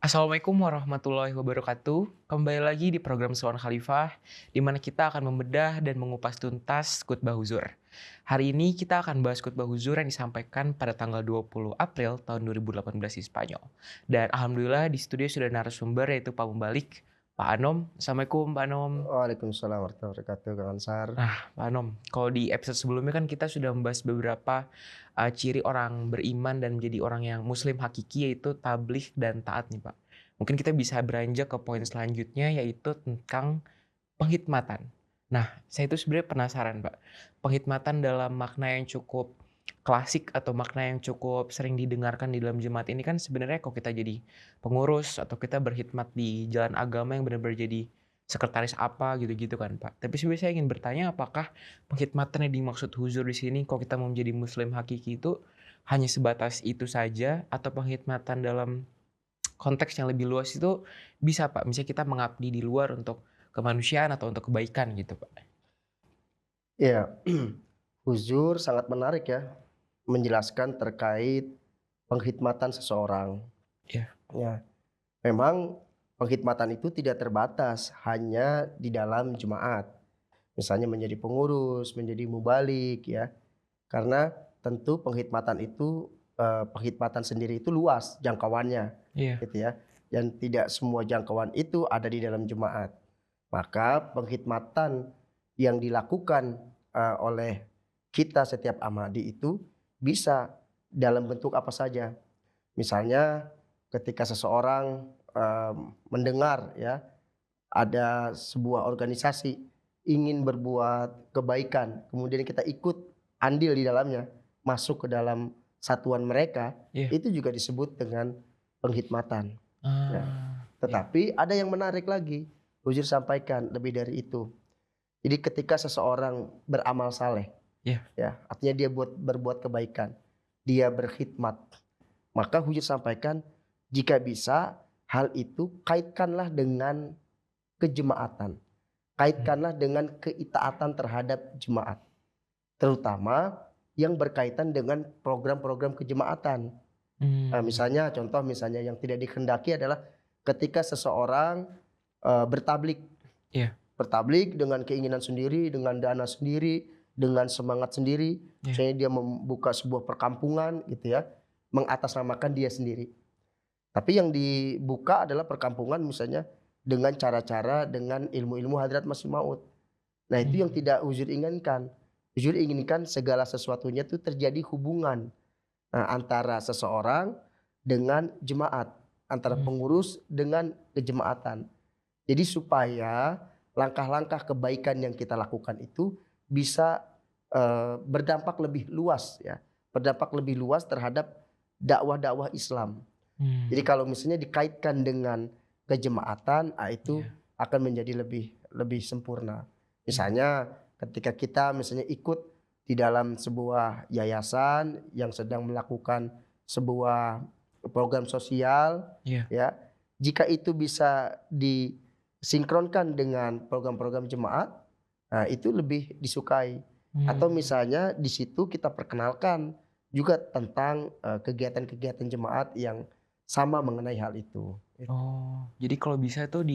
Assalamualaikum warahmatullahi wabarakatuh. Kembali lagi di program Suara Khalifah, di mana kita akan membedah dan mengupas tuntas khutbah huzur. Hari ini kita akan bahas khutbah huzur yang disampaikan pada tanggal 20 April tahun 2018 di Spanyol. Dan alhamdulillah di studio sudah narasumber yaitu Pak Mubalik, Pak Anom. Assalamualaikum Pak Anom. Waalaikumsalam warahmatullahi wabarakatuh, Kang Ansar. Nah, Pak Anom, kalau di episode sebelumnya kan kita sudah membahas beberapa ciri orang beriman dan menjadi orang yang muslim hakiki yaitu tabligh dan taat nih Pak. Mungkin kita bisa beranjak ke poin selanjutnya yaitu tentang penghikmatan. Nah, saya itu sebenarnya penasaran Pak. Penghikmatan dalam makna yang cukup klasik atau makna yang cukup sering didengarkan di dalam jemaat ini kan sebenarnya kalau kita jadi pengurus atau kita berkhidmat di jalan agama yang benar-benar jadi sekretaris apa gitu-gitu kan Pak. Tapi sebenarnya saya ingin bertanya apakah penghikmatan yang dimaksud huzur di sini kalau kita mau menjadi muslim hakiki itu hanya sebatas itu saja atau penghikmatan dalam konteks yang lebih luas itu bisa Pak, misalnya kita mengabdi di luar untuk kemanusiaan atau untuk kebaikan gitu Pak. Ya, Huzur sangat menarik ya, menjelaskan terkait penghikmatan seseorang. Iya, Ya, memang penghikmatan itu tidak terbatas hanya di dalam jemaat. Misalnya menjadi pengurus, menjadi mubalik ya. Karena tentu penghikmatan itu penghikmatan sendiri itu luas jangkauannya iya, gitu ya. Dan tidak semua jangkauan itu ada di dalam jemaat. Maka penghikmatan yang dilakukan oleh kita setiap amadi itu bisa dalam bentuk apa saja. Misalnya ketika seseorang mendengar ya ada sebuah organisasi ingin berbuat kebaikan, kemudian kita ikut andil di dalamnya, masuk ke dalam satuan mereka, iya. itu juga disebut dengan penghikmatan. Ya. Iya, Tetapi ada yang menarik lagi, Huzur sampaikan lebih dari itu. Jadi ketika seseorang beramal saleh, iya. ya, artinya dia berbuat kebaikan, dia berkhidmat, maka Hujur sampaikan jika bisa hal itu kaitkanlah dengan kejemaatan, Mmm, kaitkanlah dengan keitaatan terhadap jemaat, terutama yang berkaitan dengan program-program kejemaatan. Misalnya contoh misalnya yang tidak dikehendaki adalah ketika seseorang bertablik. iya, Bertablik dengan keinginan sendiri, dengan dana sendiri, dengan semangat sendiri. iya. Misalnya dia membuka sebuah perkampungan gitu ya, mengatasnamakan dia sendiri. Tapi yang dibuka adalah perkampungan misalnya dengan cara-cara dengan ilmu-ilmu hadrat masih maut. Nah itu yang Mmm, tidak Huzur inginkan. Huzur inginkan segala sesuatunya itu terjadi hubungan antara seseorang dengan jemaat, antara mmm, pengurus dengan kejemaatan. Jadi supaya langkah-langkah kebaikan yang kita lakukan itu bisa berdampak lebih luas ya, berdampak lebih luas terhadap dakwah-dakwah Islam. Jadi mmm, kalau misalnya dikaitkan dengan kejemaatan, itu iya, akan menjadi lebih lebih sempurna. mmm, Misalnya ketika kita misalnya ikut di dalam sebuah yayasan yang sedang melakukan sebuah program sosial iya, ya, jika itu bisa disinkronkan dengan program-program jemaat, nah itu lebih disukai. Atau mmm. misalnya di situ kita perkenalkan juga tentang kegiatan-kegiatan jemaat yang sama mengenai hal itu, gitu. Oh, jadi kalau bisa tuh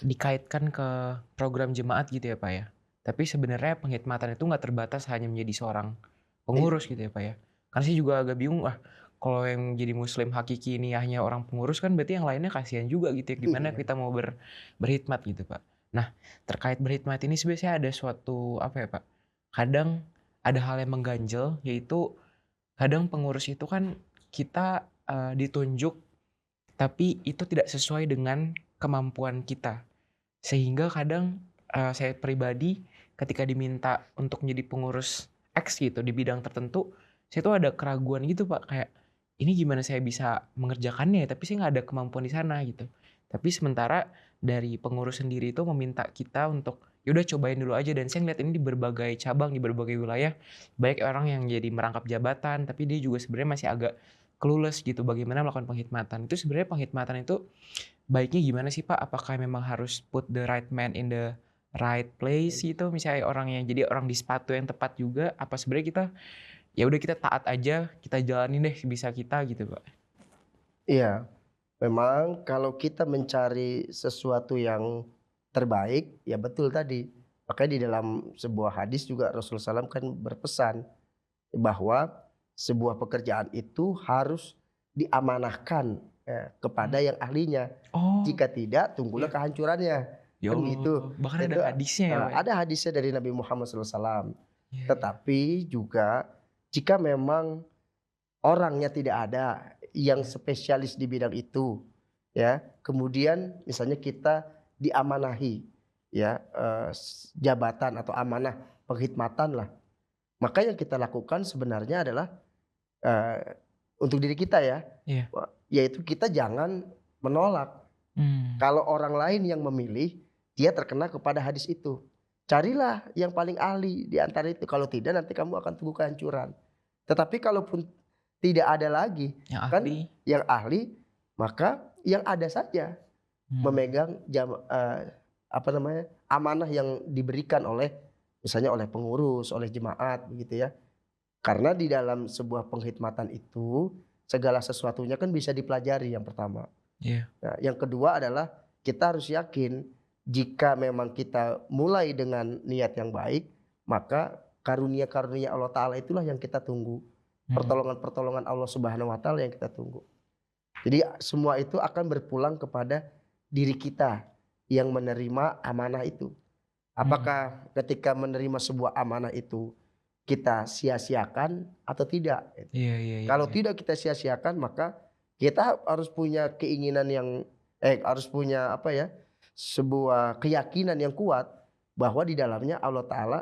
dikaitkan ke program jemaat gitu ya, Pak, ya? Tapi sebenarnya penghikmatan itu nggak terbatas hanya menjadi seorang Iya, pengurus gitu ya, Pak, ya? Karena saya juga agak bingung, wah kalau yang jadi muslim hakiki ini hanya orang pengurus kan berarti yang lainnya kasihan juga gitu ya, gimana iya, kita mau berkhidmat gitu, Pak. Nah, terkait berkhidmat ini sebenarnya saya ada suatu, apa ya, Pak, kadang ada hal yang mengganjal, yaitu kadang pengurus itu kan kita, ditunjuk tapi itu tidak sesuai dengan kemampuan kita. Sehingga kadang, saya pribadi ketika diminta untuk menjadi pengurus X gitu di bidang tertentu, saya tuh ada keraguan gitu, Pak, kayak, "Ini gimana saya bisa mengerjakannya ya? Tapi saya nggak ada kemampuan di sana," gitu. Tapi sementara dari pengurus sendiri itu meminta kita untuk, "Ya udah cobain dulu aja," dan saya ngeliat ini di berbagai cabang, di berbagai wilayah, banyak orang yang jadi merangkap jabatan, tapi dia juga sebenarnya masih agak clueless gitu bagaimana melakukan penghikmatan. Itu sebenarnya penghikmatan itu baiknya gimana sih, Pak? Apakah memang harus put the right man in the right place gitu, misalnya orang yang jadi orang di sepatu yang tepat juga, apa sebenarnya kita, ya udah kita taat aja, kita jalanin deh sebisa kita gitu, Pak? iya. Memang kalau kita mencari sesuatu yang terbaik, ya betul tadi. Makanya di dalam sebuah hadis juga Rasulullah SAW kan berpesan bahwa sebuah pekerjaan itu harus diamanahkan kepada Mmm. yang ahlinya. Oh, Jika tidak, tunggulah iya. kehancurannya. Ya Kan gitu. Allah, bahkan ada Itu hadisnya ya, Pak, ya? ada hadisnya dari Nabi Muhammad SAW. Iya iya. Tetapi juga jika memang orangnya tidak ada yang Iya. spesialis di bidang itu, ya. Kemudian misalnya kita diamanahi, ya, jabatan atau amanah penghikmatan lah. Maka yang kita lakukan sebenarnya adalah, eee, untuk diri kita ya, Iya. yaitu kita jangan menolak. Mmm. Kalau orang lain yang memilih, dia terkena kepada hadis itu. Carilah yang paling ahli di antara itu, kalau tidak nanti kamu akan tunggu kehancuran. Tetapi kalaupun tidak ada lagi Yang kan ahli. yang ahli, maka yang ada saja Mmm. memegang apa namanya, amanah yang diberikan oleh misalnya oleh pengurus, oleh jemaat begitu ya. Karena di dalam sebuah penghikmatan itu, segala sesuatunya kan bisa dipelajari yang pertama. Iya. Nah, yang kedua adalah kita harus yakin jika memang kita mulai dengan niat yang baik, maka karunia-karunia Allah Ta'ala itulah yang kita tunggu. Mhm. Pertolongan-pertolongan Allah Subhanahu wa Ta'ala yang kita tunggu. Jadi semua itu akan berpulang kepada diri kita yang menerima amanah itu. Mhm. Apakah ketika menerima sebuah amanah itu kita sia-siakan atau tidak? Gitu. Iya iya iya Kalau iya. tidak kita sia-siakan maka kita harus punya keinginan yang harus punya apa ya, sebuah keyakinan yang kuat bahwa di dalamnya Allah Ta'ala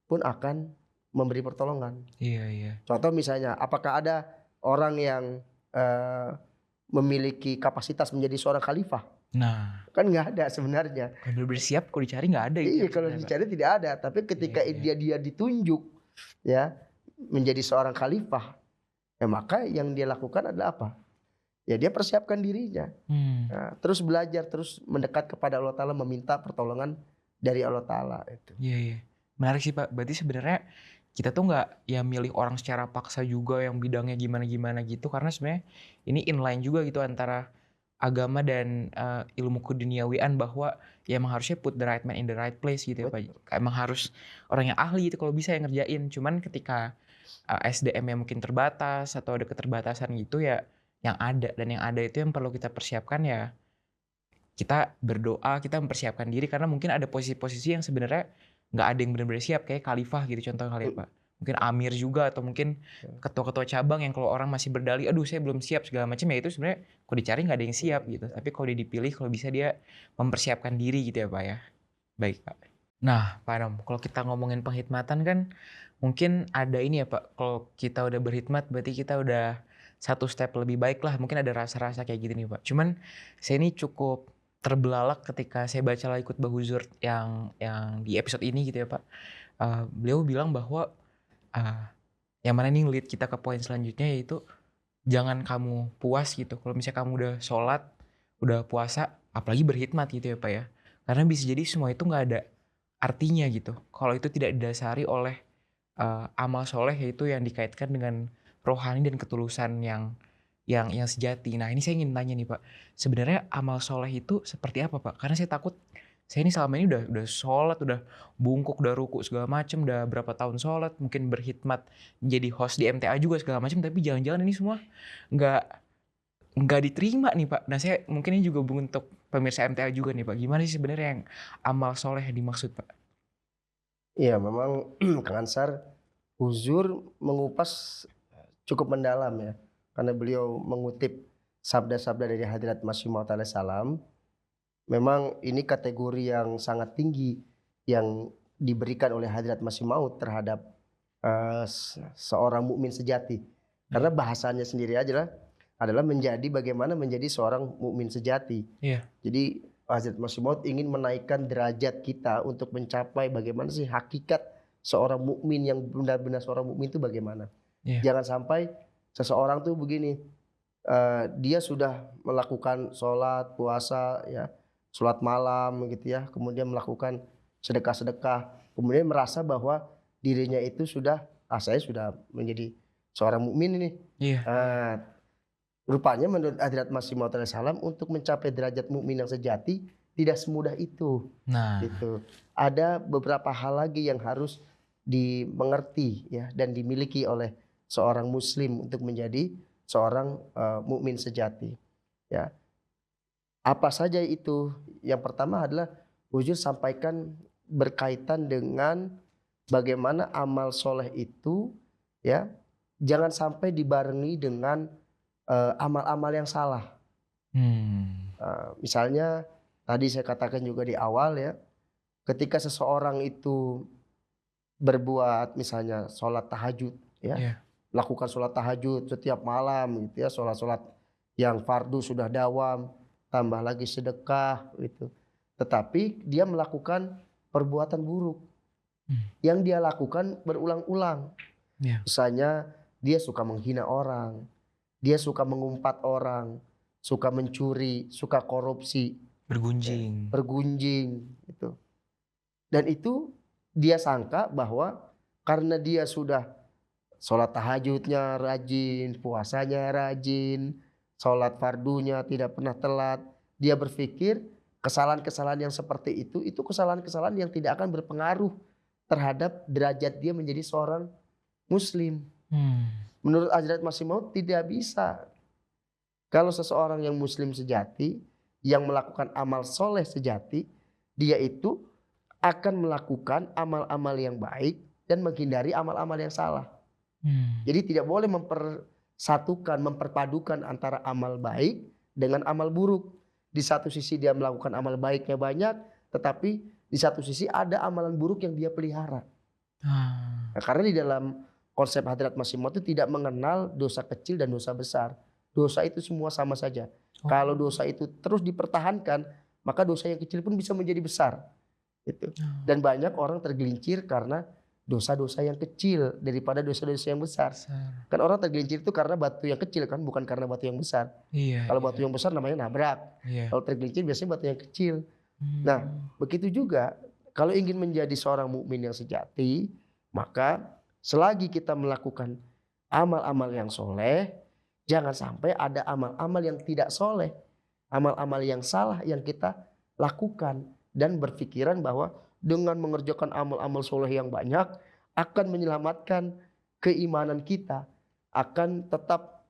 pun akan memberi pertolongan. Iya iya. Contoh misalnya, apakah ada orang yang, eee, memiliki kapasitas menjadi seorang khalifah? Nah, Kan nggak ada sebenarnya. kalau bener-bener siap, kalau dicari nggak ada itu Iya, yang kalau sebenarnya, Pak. dicari tidak ada, tapi Iya ketika iya. dia ditunjuk ya, menjadi seorang khalifah, ya maka yang dia lakukan adalah apa? Ya dia persiapkan dirinya, Mmm. terus belajar, terus mendekat kepada Allah Ta'ala, meminta pertolongan dari Allah Ta'ala itu. Iya iya. Menarik sih, Pak. Berarti sebenarnya kita tuh nggak ya milih orang secara paksa juga yang bidangnya gimana-gimana gitu, karena sebenarnya ini inline juga gitu antara agama dan, ilmu keduniawian bahwa ya emang harusnya put the right man in the right place gitu ya, Pak. Betul. Emang harus orang yang ahli itu kalau bisa yang ngerjain. Cuman ketika, SDM-nya mungkin terbatas atau ada keterbatasan gitu ya, yang ada dan yang ada itu yang perlu kita persiapkan ya kita berdoa, kita mempersiapkan diri karena mungkin ada posisi-posisi yang sebenarnya nggak ada yang benar-benar siap, kayak khalifah gitu contohnya kali ya, Mhm. Pak. Mungkin amir juga atau mungkin ketua-ketua cabang yang kalau orang masih berdalih, "Aduh saya belum siap," segala macam, ya itu sebenarnya kalau dicari nggak ada yang siap gitu. Tapi kalau dia dipilih, kalau bisa dia mempersiapkan diri gitu ya, Pak, ya. Baik, Pak. Nah, Pak Anam, kalau kita ngomongin penghikmatan kan mungkin ada ini ya, Pak, kalau kita udah berkhidmat berarti kita udah satu step lebih baik lah, mungkin ada rasa-rasa kayak gitu nih, Pak. Cuman saya ini cukup terbelalak ketika saya baca Laikut Bahuzur yang di episode ini gitu ya, Pak. Beliau bilang bahwa, eee, yang mana ini lead kita ke poin selanjutnya yaitu jangan kamu puas gitu kalau misalnya kamu udah sholat, udah puasa, apalagi berkhidmat gitu ya, Pak, ya. Karena bisa jadi semua itu nggak ada artinya gitu, kalau itu tidak didasari oleh, amal soleh yaitu yang dikaitkan dengan rohani dan ketulusan yang sejati. Nah, ini saya ingin tanya nih, Pak, sebenarnya amal soleh itu seperti apa, Pak? Karena saya takut saya ini selama ini udah sholat, udah bungkuk, udah ruku segala macem, udah berapa tahun sholat, mungkin berkhidmat jadi host di MTA juga segala macam, tapi jangan-jangan ini semua nggak nggak diterima nih, Pak. Nah, saya mungkin ini juga untuk pemirsa MTA juga nih, Pak. Gimana sih sebenarnya yang amal soleh yang dimaksud, Pak? Iya memang Kang Ansar, Huzur mengupas cukup mendalam ya, karena beliau mengutip sabda-sabda dari Hadrat Masih Maud alaihi salam. Memang ini kategori yang sangat tinggi yang diberikan oleh Hadrat Masih Maud terhadap, seorang mukmin sejati. Karena Iya bahasanya sendiri adalah menjadi bagaimana menjadi seorang mukmin sejati. iya Jadi Hazrat Masih Maud ingin menaikkan derajat kita untuk mencapai bagaimana sih hakikat seorang mukmin yang benar-benar seorang mukmin itu bagaimana. iya Jangan sampai seseorang tuh begini, dia sudah melakukan sholat, puasa ya, sholat malam gitu ya, kemudian melakukan sedekah-sedekah, kemudian merasa bahwa dirinya itu sudah, "Ah, saya sudah menjadi seorang mukmin ini." iya Eee, Rupanya menurut Hadrat Masih Maud alaihissalam untuk mencapai derajat mukmin yang sejati tidak semudah itu. Nah, Gitu. Ada beberapa hal lagi yang harus dimengerti ya dan dimiliki oleh seorang muslim untuk menjadi seorang mukmin sejati. Ya, apa saja itu? Yang pertama adalah Hujur sampaikan berkaitan dengan bagaimana amal soleh itu ya jangan sampai dibarengi dengan amal-amal yang salah. hmm, Misalnya tadi saya katakan juga di awal ya, ketika seseorang itu berbuat misalnya sholat tahajud ya, iya, lakukan sholat tahajud setiap malam gitu ya, sholat-sholat yang fardu sudah dawam, tambah lagi sedekah gitu. Tetapi dia melakukan perbuatan buruk hmm, yang dia lakukan berulang-ulang. iya, Misalnya dia suka menghina orang, dia suka mengumpat orang, suka mencuri, suka korupsi, ya, bergunjing. bergunjing gitu. Dan itu dia sangka bahwa karena dia sudah sholat tahajudnya rajin, puasanya rajin, sholat fardunya tidak pernah telat, dia berpikir kesalahan-kesalahan yang seperti itu kesalahan-kesalahan yang tidak akan berpengaruh terhadap derajat dia menjadi seorang muslim. Hmm, Menurut Hadrat Masih Maud tidak bisa. Kalau seseorang yang muslim sejati, yang melakukan amal soleh sejati, dia itu akan melakukan amal-amal yang baik dan menghindari amal-amal yang salah. hmm, Jadi tidak boleh mempersatukan, memperpadukan antara amal baik dengan amal buruk. Di satu sisi dia melakukan amal baiknya banyak, tetapi di satu sisi ada amalan buruk yang dia pelihara. ah, Nah, karena di dalam konsep Hadrat Masih Maud itu tidak mengenal dosa kecil dan dosa besar. Dosa itu semua sama saja. oh, Kalau dosa itu terus dipertahankan, maka dosa yang kecil pun bisa menjadi besar. Gitu. Dan banyak orang tergelincir karena dosa-dosa yang kecil daripada dosa-dosa yang besar. besar. Kan orang tergelincir itu karena batu yang kecil kan, bukan karena batu yang besar. Iya, Kalau batu iya, yang besar namanya nabrak. iya. Kalau tergelincir biasanya batu yang kecil. Nah, Hmm, begitu juga kalau ingin menjadi seorang mukmin yang sejati, maka selagi kita melakukan amal-amal yang soleh, jangan sampai ada amal-amal yang tidak soleh, amal-amal yang salah yang kita lakukan dan berpikiran bahwa dengan mengerjakan amal-amal soleh yang banyak akan menyelamatkan keimanan kita, akan tetap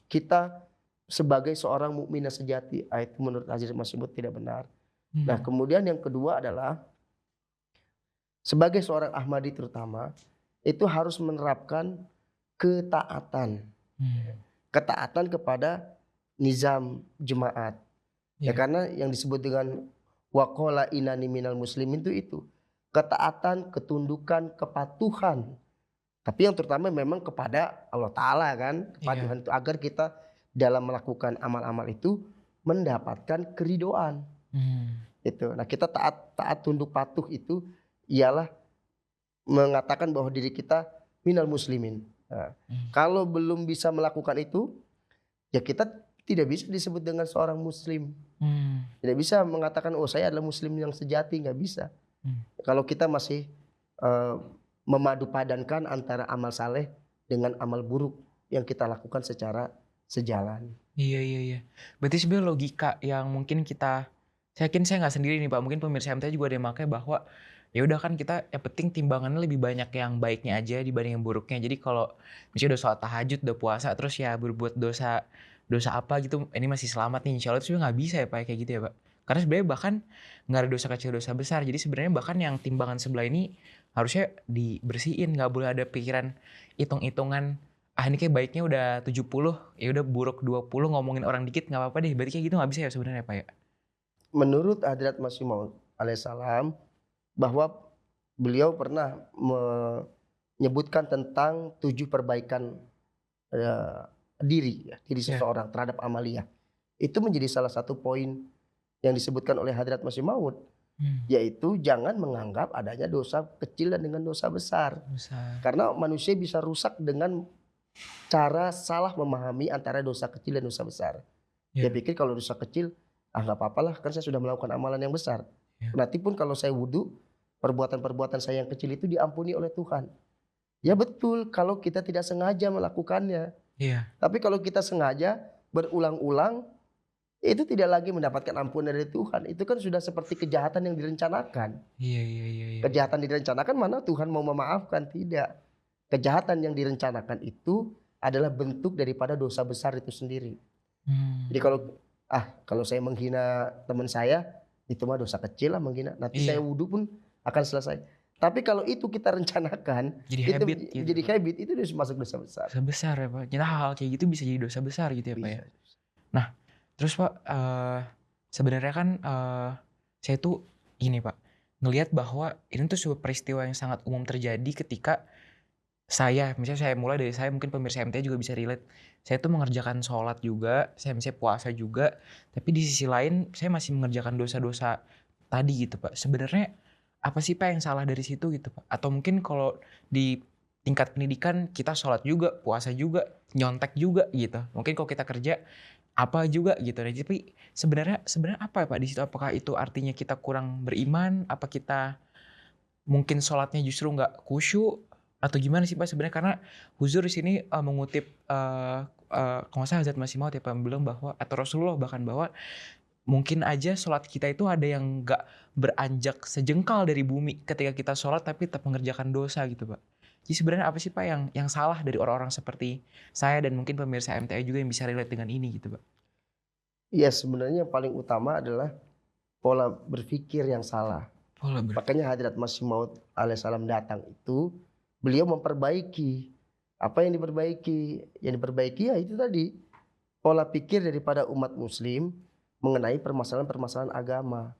kita sebagai seorang mukmin yang sejati. Itu menurut Hazrat Masih Maud tidak benar. Nah, hmm, kemudian yang kedua adalah sebagai seorang Ahmadi terutama itu harus menerapkan ketaatan, hmm, ketaatan kepada nizam jemaat. Ya iya, karena yang disebut dengan waqala inani minal muslimin itu ketaatan, ketundukan, kepatuhan. Tapi yang terutama memang kepada Allah Ta'ala kan, iya, kepatuhan itu agar kita dalam melakukan amal-amal itu mendapatkan keridoan. hmm, Itu. Nah, kita taat tunduk patuh itu ialah mengatakan bahwa diri kita minal muslimin. Nah, hmm, kalau belum bisa melakukan itu, ya kita tidak bisa disebut dengan seorang muslim. hmm, Tidak bisa mengatakan oh saya adalah muslim yang sejati, nggak bisa. hmm. Kalau kita masih eh, memadupadankan antara amal saleh dengan amal buruk yang kita lakukan secara sejalan. Iya, iya, iya. Berarti sebenarnya logika yang mungkin saya yakin saya nggak sendiri nih Pak, mungkin pemirsa MT juga ada yang pakai bahwa ya udah kan kita yang penting timbangannya lebih banyak yang baiknya aja dibanding yang buruknya. Jadi kalau misalnya udah sholat tahajud, udah puasa, terus ya berbuat dosa dosa apa gitu, ini masih selamat nih insya Allah, itu sebenarnya nggak bisa ya Pak kayak gitu ya Pak. Karena sebenarnya bahkan nggak ada dosa kecil dosa besar. Jadi sebenarnya bahkan yang timbangan sebelah ini harusnya dibersihin, nggak boleh ada pikiran hitung-hitungan ah ini kayak baiknya udah 70, ya udah buruk 20, ngomongin orang dikit nggak apa-apa deh. Berarti kayak gitu nggak bisa ya sebenarnya Pak ya? Menurut Hadrat Masih Maud alaihissalam bahwa beliau pernah menyebutkan tentang 7 perbaikan eh, diri Iya. seseorang terhadap amaliyah. Itu menjadi salah satu poin yang disebutkan oleh Hadrat Masih Maud, Hmm, yaitu jangan menganggap adanya dosa kecil dan dengan dosa besar. besar. Karena manusia bisa rusak dengan cara salah memahami antara dosa kecil dan dosa besar. Dia Iya, pikir kalau dosa kecil, ah nggak apa-apa lah, kan saya sudah melakukan amalan yang besar. iya. Nanti pun kalau saya wudhu, perbuatan-perbuatan saya yang kecil itu diampuni oleh Tuhan. Ya betul, kalau kita tidak sengaja melakukannya. Iya. Tapi kalau kita sengaja berulang-ulang, itu tidak lagi mendapatkan ampunan dari Tuhan. Itu kan sudah seperti kejahatan yang direncanakan. Iya iya iya iya iya. Kejahatan direncanakan mana Tuhan mau memaafkan? Tidak. Kejahatan yang direncanakan itu adalah bentuk daripada dosa besar itu sendiri. Jadi Mmm. kalau saya menghina teman saya, itu mah dosa kecil lah menghina. Nanti saya Iya, wudhu pun akan selesai. Tapi kalau itu kita rencanakan, jadi itu habit gitu ya, menjadi Pak. habit, itu sudah masuk dosa besar. Dosa besar ya, Pak. Ternyata hal-hal kayak gitu bisa jadi dosa besar gitu ya, Pak, ya? Bisa. Nah, terus Pak, sebenarnya kan, saya tuh ini Pak, ngelihat bahwa ini tuh sebuah peristiwa yang sangat umum terjadi ketika misalnya saya mulai dari saya, mungkin pemirsa MTA juga bisa relate. Saya tuh mengerjakan sholat juga, saya misalnya puasa juga, tapi di sisi lain saya masih mengerjakan dosa-dosa tadi gitu, Pak. Sebenarnya apa sih, Pak, yang salah dari situ gitu, Pak? Atau mungkin kalau di tingkat pendidikan kita sholat juga, puasa juga, nyontek juga gitu. Mungkin kalau kita kerja apa juga gitu. Nah, tapi sebenarnya sebenarnya apa ya, Pak, di situ? Apakah itu artinya kita kurang beriman? Apa kita mungkin sholatnya justru nggak khusyuk atau gimana sih, Pak, sebenarnya? Karena Huzur di sini, mengutip, kalau nggak salah Hazrat Masih Maud ya, Pak, bilang bahwa atau Rasulullah bahkan bahwa mungkin aja sholat kita itu ada yang nggak beranjak sejengkal dari bumi ketika kita sholat tapi tetap mengerjakan dosa gitu, Pak. Jadi sebenarnya apa sih, Pak, yang salah dari orang-orang seperti saya dan mungkin pemirsa MTA juga yang bisa relate dengan ini gitu, Pak? Iya, sebenarnya yang paling utama adalah pola berpikir yang salah. Pola Makanya Hadrat Masih Maud alaihissalam datang itu, beliau memperbaiki. Apa yang diperbaiki? Yang diperbaiki ya itu tadi, pola pikir daripada umat muslim mengenai permasalahan-permasalahan agama.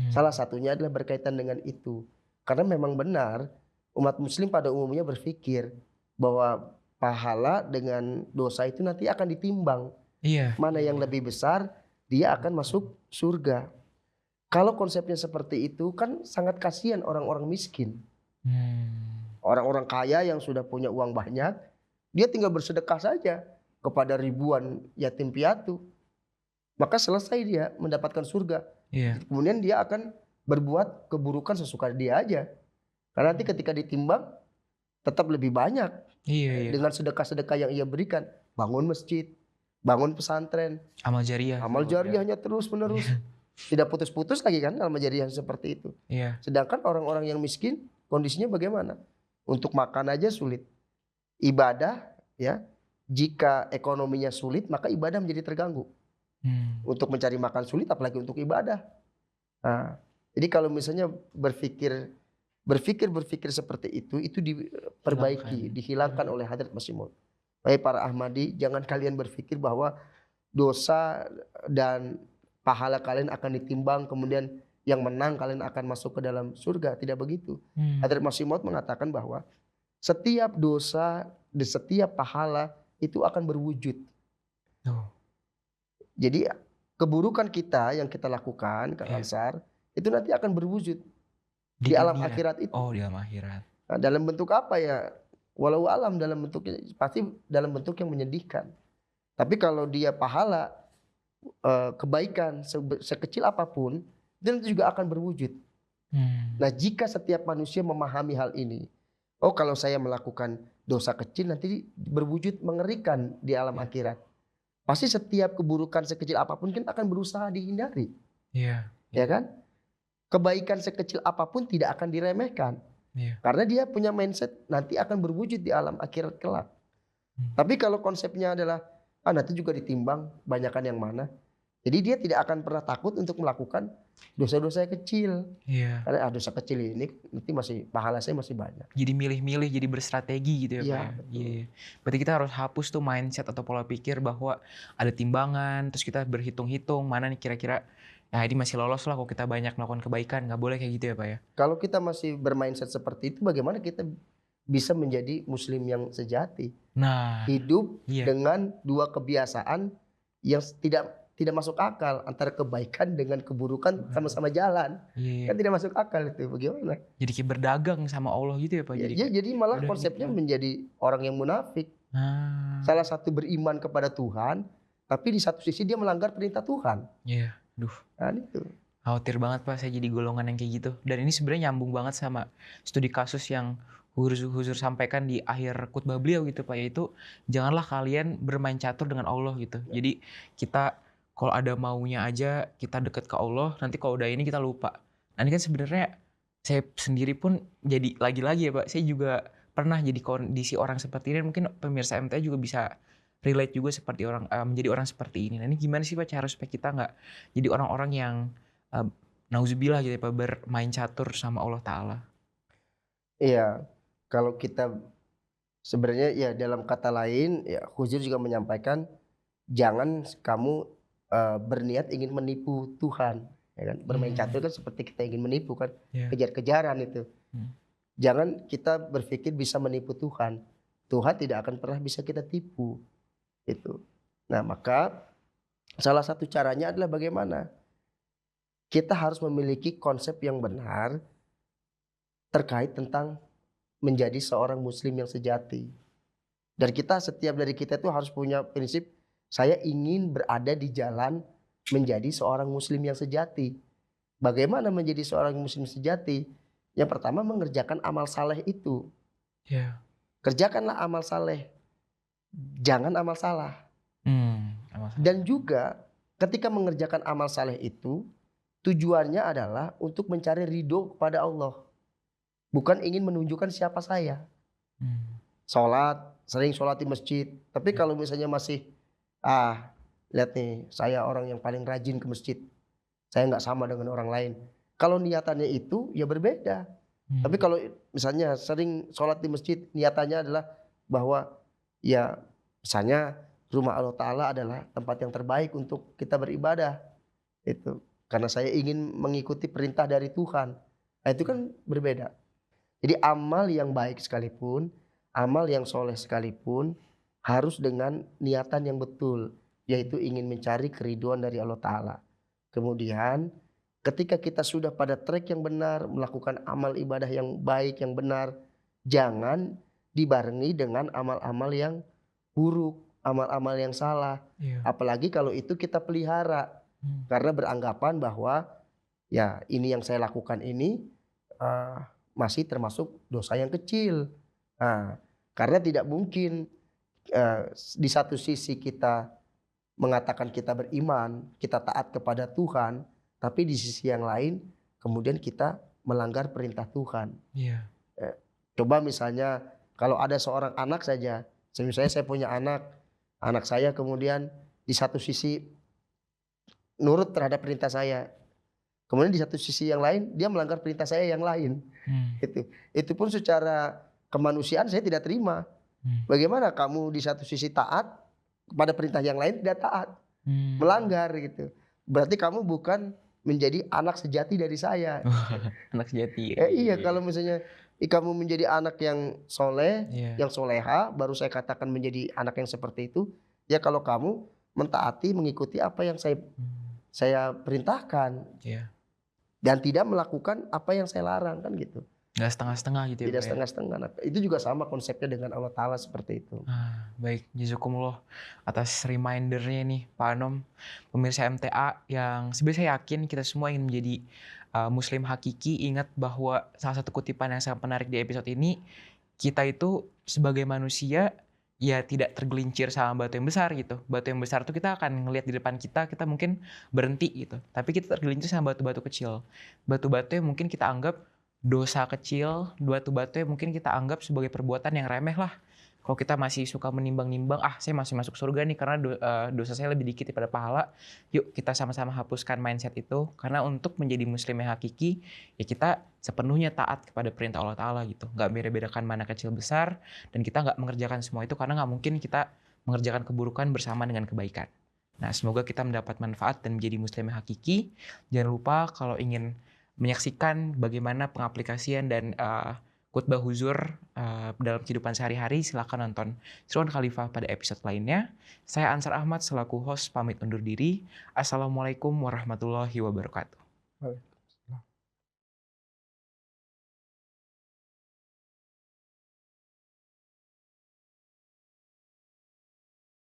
Salah Mmm. satunya adalah berkaitan dengan itu. Karena memang benar umat muslim pada umumnya berpikir bahwa pahala dengan dosa itu nanti akan ditimbang. Iya. Mana yang lebih besar, dia akan masuk surga. Kalau konsepnya seperti itu kan sangat kasihan orang-orang miskin. Mmm. Orang-orang kaya yang sudah punya uang banyak, dia tinggal bersedekah saja kepada ribuan yatim piatu. Maka selesai dia mendapatkan surga. Iya. Kemudian dia akan berbuat keburukan sesuka dia aja. Karena nanti ketika ditimbang tetap lebih banyak Iya iya. dengan sedekah-sedekah yang ia berikan. Bangun masjid, bangun pesantren, Amal jariah. amal jariahnya terus menerus. Iya. Tidak putus-putus lagi kan amal jariah seperti itu. Iya. Sedangkan orang-orang yang miskin kondisinya bagaimana? Untuk makan aja sulit. Ibadah ya, jika ekonominya sulit maka ibadah menjadi terganggu. Mmm. Untuk mencari makan sulit apalagi untuk ibadah. Nah, jadi kalau misalnya berpikir seperti itu diperbaiki, Hilangkan. dihilangkan oleh Hadrat Masih Maud. Hai para Ahmadi, jangan kalian berpikir bahwa dosa dan pahala kalian akan ditimbang, kemudian yang menang kalian akan masuk ke dalam surga. Tidak begitu. Mmm. Hadrat Masih Maud mengatakan bahwa setiap dosa dan setiap pahala itu akan berwujud. Oh. Jadi keburukan kita yang kita lakukan, Kang Iya. Ansar, itu nanti akan berwujud Di di alam dunia. akhirat itu. Oh, di alam akhirat. Nah, dalam bentuk apa ya? Walau alam dalam bentuknya pasti dalam bentuk yang menyedihkan. Tapi kalau dia pahala, kebaikan sekecil apapun, itu nanti juga akan berwujud. Mmm. Nah, jika setiap manusia memahami hal ini, oh kalau saya melakukan dosa kecil nanti berwujud mengerikan di alam Iya. akhirat. Pasti setiap keburukan sekecil apapun kan akan berusaha dihindari, Iya. ya kan? Kebaikan sekecil apapun tidak akan diremehkan. Iya. Karena dia punya mindset nanti akan berwujud di alam akhirat kelak. Mmm. Tapi kalau konsepnya adalah nanti juga ditimbang banyakan yang mana. Jadi dia tidak akan pernah takut untuk melakukan dosa-dosa kecil. Iya. Karena dosa kecil ini nanti masih pahala saya masih banyak. Jadi milih-milih, jadi berstrategi gitu ya, Iya, Pak, ya? betul. Iya iya. Berarti kita harus hapus tuh mindset atau pola pikir bahwa ada timbangan, terus kita berhitung-hitung mana nih kira-kira, ya ini masih lolos lah kalau kita banyak melakukan kebaikan, nggak boleh kayak gitu ya, Pak, ya? Kalau kita masih bermindset seperti itu, bagaimana kita bisa menjadi muslim yang sejati? Nah, Hidup iya. dengan dua kebiasaan yang tidak masuk akal, antara kebaikan dengan keburukan sama-sama jalan. Iya. Kan tidak masuk akal itu, bagaimana? Jadi kayak berdagang sama Allah gitu ya, Pak? Ya, Jadi ya, kayak, jadi malah udah konsepnya gitu. menjadi orang yang munafik. Nah. Salah satu beriman kepada Tuhan, tapi di satu sisi dia melanggar perintah Tuhan. Iya. Duh, Nah, itu. khawatir banget, Pak, saya jadi golongan yang kayak gitu. Dan ini sebenarnya nyambung banget sama studi kasus yang Huzur sampaikan di akhir khutbah beliau gitu Pak, yaitu janganlah kalian bermain catur dengan Allah gitu. Jadi kita kalau ada maunya aja kita deket ke Allah, nanti kalau udah ini kita lupa. Nah ini kan sebenarnya saya sendiri pun jadi lagi-lagi ya Pak, saya juga pernah jadi kondisi orang seperti ini, mungkin pemirsa MTA juga bisa relate juga seperti menjadi orang seperti ini. Nah ini gimana sih Pak cara supaya kita nggak jadi orang-orang yang uh, nauzubillah gitu ya Pak, bermain catur sama Allah Ta'ala? Iya, kalau kita sebenarnya ya dalam kata lain ya Huzur juga menyampaikan jangan kamu berniat ingin menipu Tuhan, ya kan? Bermain catur kan seperti kita ingin menipu kan, Iya. kejar-kejaran itu. Hmm. Jangan kita berpikir bisa menipu Tuhan. Tuhan tidak akan pernah bisa kita tipu, itu. Nah, maka salah satu caranya adalah bagaimana? Kita harus memiliki konsep yang benar terkait tentang menjadi seorang muslim yang sejati. Dan setiap dari kita itu harus punya prinsip, saya ingin berada di jalan menjadi seorang muslim yang sejati. Bagaimana menjadi seorang muslim sejati? Yang pertama mengerjakan amal saleh itu. Iya. Kerjakanlah amal saleh, jangan amal salah. Dan juga ketika mengerjakan amal saleh itu, tujuannya adalah untuk mencari ridho kepada Allah. Bukan ingin menunjukkan siapa saya. Sholat, sering sholat di masjid. Tapi kalau misalnya masih, lihat nih, saya orang yang paling rajin ke masjid. Saya nggak sama dengan orang lain. Kalau niatannya itu, ya berbeda. Tapi kalau misalnya sering sholat di masjid, niatannya adalah bahwa ya misalnya rumah Allah Ta'ala adalah tempat yang terbaik untuk kita beribadah. Itu karena saya ingin mengikuti perintah dari Tuhan. Nah, itu kan berbeda. Jadi amal yang baik sekalipun, amal yang soleh sekalipun harus dengan niatan yang betul, yaitu ingin mencari keriduan dari Allah Ta'ala. Kemudian ketika kita sudah pada track yang benar, melakukan amal ibadah yang baik, yang benar, jangan dibarengi dengan amal-amal yang buruk, amal-amal yang salah. Apalagi kalau itu kita pelihara, karena beranggapan bahwa ya ini yang saya lakukan ini masih termasuk dosa yang kecil. Karena tidak mungkin di satu sisi kita mengatakan kita beriman, kita taat kepada Tuhan, tapi di sisi yang lain kemudian kita melanggar perintah Tuhan. Coba misalnya kalau ada seorang anak saja, misalnya saya punya anak saya kemudian di satu sisi nurut terhadap perintah saya, kemudian di satu sisi yang lain dia melanggar perintah saya yang lain. Itu pun secara kemanusiaan saya tidak terima. Bagaimana kamu di satu sisi taat kepada perintah yang lain tidak taat, melanggar gitu. Berarti kamu bukan menjadi anak sejati dari saya. Anak sejati. Iya, kalau misalnya kamu menjadi anak yang soleh, yang soleha, baru saya katakan menjadi anak yang seperti itu. Ya kalau kamu mentaati, mengikuti apa yang saya perintahkan, dan tidak melakukan apa yang saya larang, kan gitu. Nggak setengah-setengah gitu ya Tidak Pak ya? setengah-setengah. Nah, itu juga sama konsepnya dengan Allah Ta'ala seperti itu. Baik, jazakumullah atas remindernya nih Pak Anom, pemirsa MTA yang sebenarnya saya yakin kita semua ingin menjadi muslim hakiki. Ingat bahwa salah satu kutipan yang sangat menarik di episode ini, kita itu sebagai manusia ya tidak tergelincir sama batu yang besar gitu. Batu yang besar tuh kita akan ngelihat di depan kita, kita mungkin berhenti gitu. Tapi kita tergelincir sama batu-batu kecil. Batu-batu yang mungkin kita anggap dosa kecil, batu-batu yang mungkin kita anggap sebagai perbuatan yang remeh lah. Kalau kita masih suka menimbang-nimbang, saya masih masuk surga nih karena dosa saya lebih dikit daripada pahala. Yuk kita sama-sama hapuskan mindset itu. Karena untuk menjadi muslim yang hakiki, ya kita sepenuhnya taat kepada perintah Allah Ta'ala gitu. Nggak beda-bedakan mana kecil besar, dan kita nggak mengerjakan semua itu karena nggak mungkin kita mengerjakan keburukan bersama dengan kebaikan. Nah, semoga kita mendapat manfaat dan menjadi muslim yang hakiki. Jangan lupa kalau ingin menyaksikan bagaimana pengaplikasian dan khutbah huzur dalam kehidupan sehari-hari, silahkan nonton Seruan Khalifah pada episode lainnya. Saya Ansar Ahmad selaku host pamit undur diri. Assalamualaikum warahmatullahi wabarakatuh.